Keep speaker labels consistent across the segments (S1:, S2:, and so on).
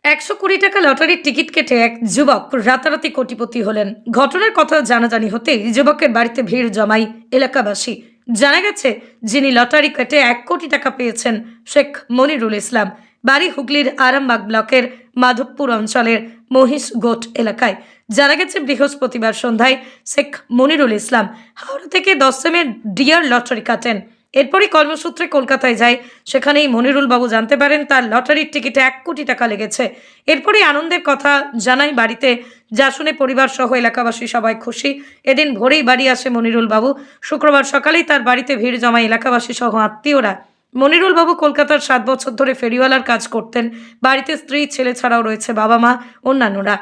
S1: 120 টাকা লটারির টিকিট কেটে এক যুবক রাতারাতি কোটিপতি হলেন। ঘটনার কথা জানাজানি হতেই যুবকের বাড়িতে ভিড় জমায় এলাকাবাসী। জানা গেছে, যিনি লটারি কেটে 1 কোটি টাকা পেয়েছেন শেখ মনিরুল ইসলাম। বাড়ি হুগলির আরামবাগ ব্লকের মাধবপুর অঞ্চলের মহিষগোট এলাকায়। জানা গেছে, বৃহস্পতিবার সন্ধ্যায় শেখ মনিরুল ইসলাম হাওড়া থেকে 10 এর ডিয়ার লটারি কাটেন। এরপরই কর্মসূত্রে কলকাতায় যায়। সেখানেই মনিরুল বাবু জানতে পারেন তার লটারির টিকিটে 1 কোটি টাকা লেগেছে। এরপরই আনন্দের কথা জানাই বাড়িতে, যা শুনে পরিবার সহ এলাকাবাসী সবাই খুশি। এদিন ভোরেই বাড়ি আসে মনিরুল বাবু। শুক্রবার সকালেই তার বাড়িতে ভিড় জমায় এলাকাবাসী সহ আত্মীয়রা। মনিরুল বাবু কলকাতার 7 বছর ধরে ফেরিওয়ালার কাজ করতেন। বাড়িতে স্ত্রী, ছেলে ছাড়াও রয়েছে বাবা মা, অন্যান্যরা।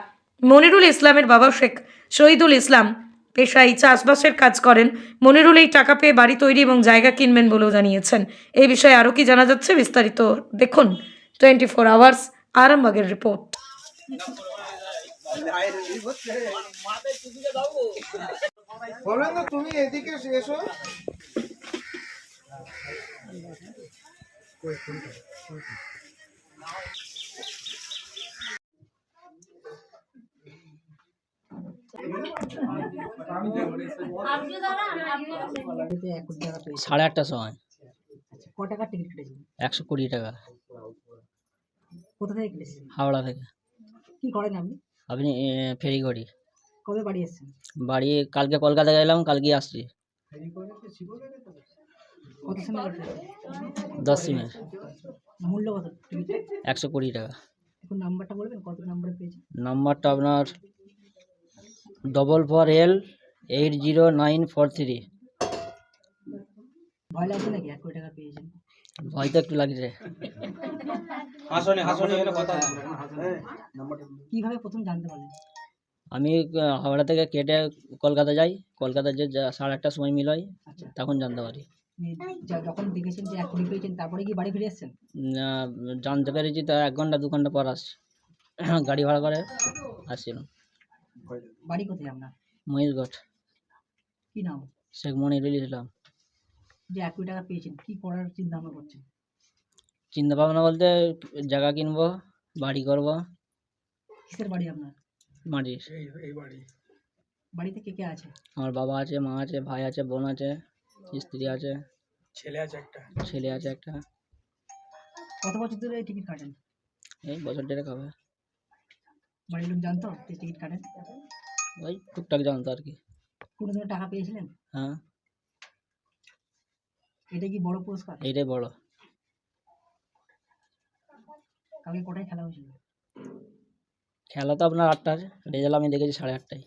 S1: মনিরুল ইসলামের বাবা শেখ শহীদুল ইসলাম পেশায় চাষবাসের কাজ করেন। মনিরুল এই টাকা পেয়ে বাড়ি তৈরি এবং জায়গা কিনবেন বলেও জানিয়েছেন। এই বিষয়ে আরও কি জানা যাচ্ছে বিস্তারিত দেখুন 24 আওয়ার্স আরামবাগের রিপোর্ট।
S2: তুমি এদিকে এসো।
S3: সাড়ে আটটার সময়।
S4: ক টাকার টিকিট কেটেছিলেন?
S3: 120 টাকা।
S4: কোথা থেকে কেটেছিলেন?
S3: হাওড়া থেকে।
S4: কি করেন আপনি?
S3: আপনি ফেরি করি।
S4: কবে বাড়ি এসেছেন?
S3: বাড়ি কালকে কলকাতা গেলাম, কালকে আসছি।
S4: কত সময় কাটলেন?
S3: 10 সিমের।
S4: মূল্য কত টিকিটের?
S3: 120 টাকা।
S4: এখন নাম্বারটা বলবেন, কত নাম্বারে পেয়েছেন?
S3: নাম্বারটা আপনার 44L80943।
S4: ভয় লাগছে নাকি 1 কোটি টাকা পেয়েছেন?
S3: ভয় তো একটু লাগছে।
S4: কিভাবে প্রথম জানতে পারলেন?
S3: আমি হাওড়া থেকে কেটে কলকাতা যাই। কলকাতা যে 1:30টার সময় মিল হয়,
S4: আচ্ছা,
S3: তখন জানতে পারি।
S4: যখন দেখেছেন যে 1 কোটি পেয়েছেন, তারপরে কি বাড়ি ফিরে এসেছেন?
S3: জানতে পেরেছি তা 1 ঘন্টা 2 ঘন্টা পর আসছি। গাড়ি ভাড়া করে আসছিলাম।
S4: বাড়ি কোথায় আপনার?
S3: মহিষগড়।
S4: কি নাম?
S3: শেখ মনিরুল ইসলাম।
S4: যে 1 কোটি টাকা পেয়েছেন, কি করার চিন্তা ভাবনা করছেন?
S3: চিন্তা ভাবনা বলতে জায়গা কিনবো, বাড়ি করবো।
S4: কিসের বাড়ি আপনার?
S3: মাটির।
S4: বাড়িতে কে কে আছে?
S3: আমার বাবা আছে, মা আছে, ভাই আছে, বোন আছে, স্ত্রী আছে, ছেলে আছে একটা।
S4: কত বছর ধরে এই টিকিট কাটেন?
S3: এই বছর দেড়েক হবে।
S4: বাড়ির লোক জানতো যে টিকিট কাটেন?
S3: ওই টুকটাক জানতো আর কি।
S4: কোনো দিনও টাকা পেয়েছিলেন?
S3: হ্যাঁ,
S4: এটা কি বড় পুরস্কার?
S3: এইটাই বড়।
S4: কালকে কোটায় খেলা হয়েছিল?
S3: খেলা তো আপনার 8টার, রেজাল্ট আমি দেখেছি 8:30টায়।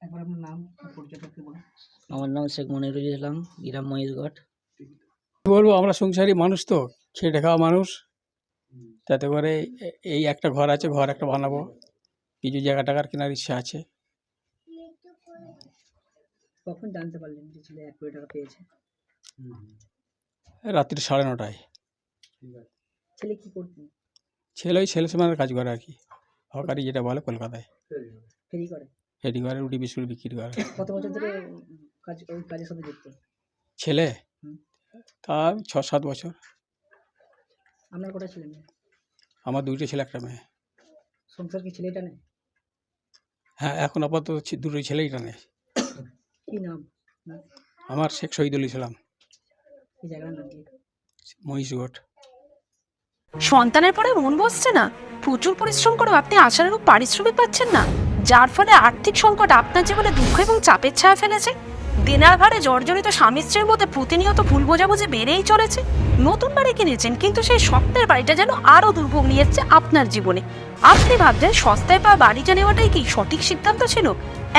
S4: একবার আপনার নাম পরিচয়টা একটু বলুন।
S3: আমার নাম শেখ মনিরুল ইসলাম, গ্রাম মহিষগড়।
S5: বলবো, আমরা সংসারী মানুষ, তো খেটে খাওয়া মানুষ। তাতে করে এই একটা ঘর আছে, ঘর একটা বানাবো, কিছু জায়গা টাকার কেনার ইচ্ছা আছে।
S4: কখন জানতে পারলেন যে ছেলে 1 কোটি টাকা পেয়েছে?
S5: রাত্রি 9:30টায়।
S4: ছেলে কি করতেন?
S5: ছেলে ওই ছেলে সমানের কাজ করে আর কি, হকারি যেটা বলে কলকাতায়।
S4: ফেরি করে?
S5: ফেরি করে, রুটি বিস্কুট বিক্রি করে।
S4: কত বছর ধরে ওই কাজের সাথে যুক্ত?
S5: ছেলে তা 6-7 বছর।
S4: আপনার কটা ছেলে মেয়ে?
S5: আমার 2টে ছেলে, একটা মেয়ে।
S4: সংসার কি ছেলেটা নেই?
S5: হ্যাঁ, এখন আপাতত 2টোই ছেলেই টানে।
S4: কি নাম?
S5: আমার শেখ শহীদুল ইসলাম,
S4: এই জায়গার নাম কি?
S5: মহিষগড়।
S6: সন্তানের পরে মন বসছে না, প্রচুর পরিশ্রম করেও আপনি আশানুরূপ পারিশ্রমিক পাচ্ছেন না, যার ফলে আর্থিক সংকট আপনার জীবনে দুঃখ এবং চাপের ছায়া ফেলেছে। দিনার ভারে জর্জরিত স্বামী স্ত্রীর মধ্যে প্রতিনিয়ত ভুল বোঝাবুঝি বেড়েই চলেছে। নতুন বাড়ি কিনেছেন, কিন্তু সেই স্বপ্নের বাড়িটা যেন আরও দুর্ভোগ নিয়ে এসছে আপনার জীবনে। আপনি ভাবছেন সস্তায় পাওয়া বাড়িটা নেওয়াটাই কি সঠিক সিদ্ধান্ত ছিল?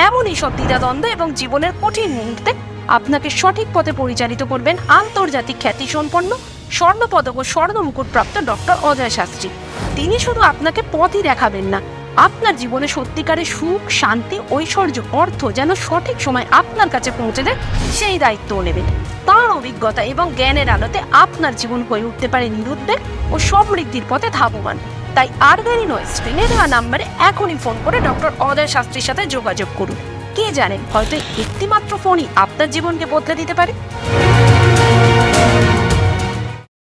S6: এমনই সব দ্বিধাদ্বন্দ্ব এবং জীবনের কঠিন মুহূর্তে আপনাকে সঠিক পথে পরিচালিত করবেন আন্তর্জাতিক খ্যাতিসম্পন্ন স্বর্ণপদক ও স্বর্ণ মুকুটপ্রাপ্ত ডক্টর অজয় শাস্ত্রী। তিনি শুধু আপনাকে পথই দেখাবেন না, আপনার জীবনে সত্যিকারের সুখ, শান্তি, ঐশ্বর্য, অর্থ যেন সঠিক সময় আপনার কাছে পৌঁছে দেয়, সেই দায়িত্বও নেবেন। তাঁর অভিজ্ঞতা এবং জ্ঞানের আলোতে আপনার জীবন হয়ে উঠতে পারে নিরুদ্বেগ ও সমৃদ্ধির পথে ধাবমান। তাই আর দেরি নয়, স্ক্রিনে দেওয়া নাম্বারে এখনই ফোন করে ডক্টর অজয় শাস্ত্রীর সাথে যোগাযোগ করুন। কে জানেন, হয়তো একটিমাত্র ফোনই আপনার জীবনকে বদলে দিতে পারে।